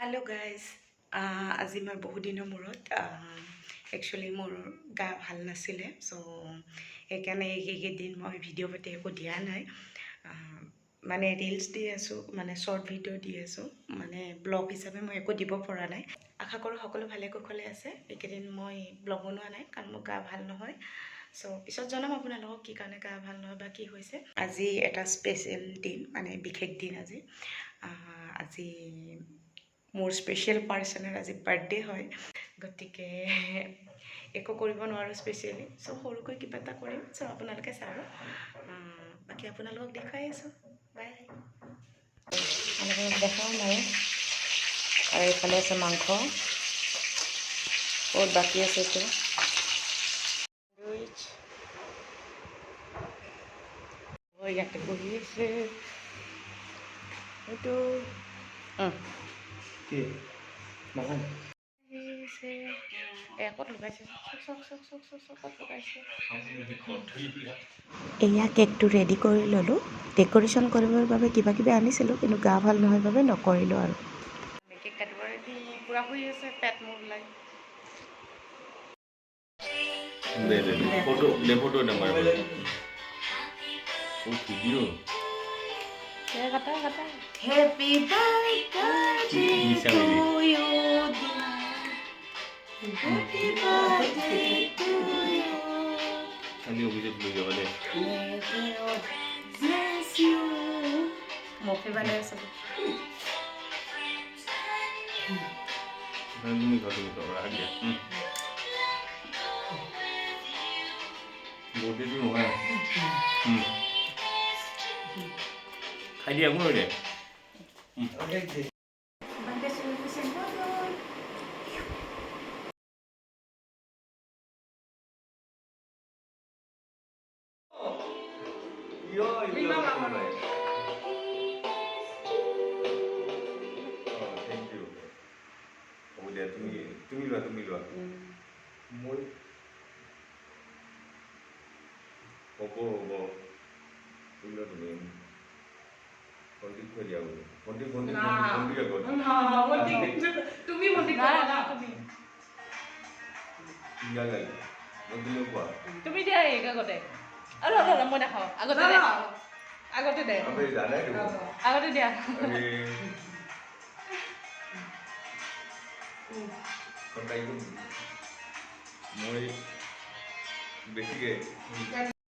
Hello guys আজি মই বহু দিনৰ মূৰত একচুৱেলি মোৰ গা ভাল নাছিলে চ' সেইকাৰণে এইকেইদিন মই ভিডিঅ' পাতি একো দিয়া নাই মানে ৰিলছ দি আছোঁ মানে শ্বৰ্ট ভিডিঅ' দি আছোঁ মানে ব্লগ হিচাপে মই একো দিব পৰা নাই আশা কৰোঁ সকলো ভালে কুশলে আছে এইকেইদিন মই ব্লগ বনোৱা নাই কাৰণ মোৰ গা ভাল নহয় চ' পিছত জনাম আপোনালোকক কি কাৰণে গা ভাল নহয় বা কি হৈছে আজি এটা স্পেচিয়েল দিন মানে বিশেষ দিন আজি মোৰ স্পেচিয়েল পাৰ্চনৰ আজি বাৰ্থডে হয় গতিকে একো কৰিব নোৱাৰোঁ স্পেচিয়েলি চ' সৰুকৈ কিবা এটা কৰিম চ' আপোনালোকে চাব বাকী আপোনালোকক দেখুৱাই আছোঁ বাই দেখাওঁ মই আৰু এইফালে আছে মাংস বহুত বাকী আছে এতিয়া ইয়াতে বহি আছে এইটো এয়া কেকটো ৰেডি কৰি ল'লোঁ ডেক'ৰেশ্যন কৰিবৰ বাবে কিবা কিবি আনিছিলোঁ কিন্তু গা ভাল নহয় বাবে নকৰিলোঁ আৰু কেক কাটিব ৰেডি পূৰা শুই আছে পেট মোৰ ওলাই Happy birthday to you, happy birthday to you. May God bless you. Mofi bana hai sab. Nandumi khalu to aa gaya. Bodi tu hoga. Khai diya kuno de. Birthday celebration photo. Yo, mama. Oh, thank you. Oh, dia tumi lo. Moi. Obo. Tumi lo. Konti ko dia. Konti ya konti. Na, tumi konti ko na tumi. Tinggal lagi. Konti lo ko. Tumi dia eka gote. Alo মই দেখাও আগতে দে আমি জানাই দিব আগতে দিয়া মই বেছিকে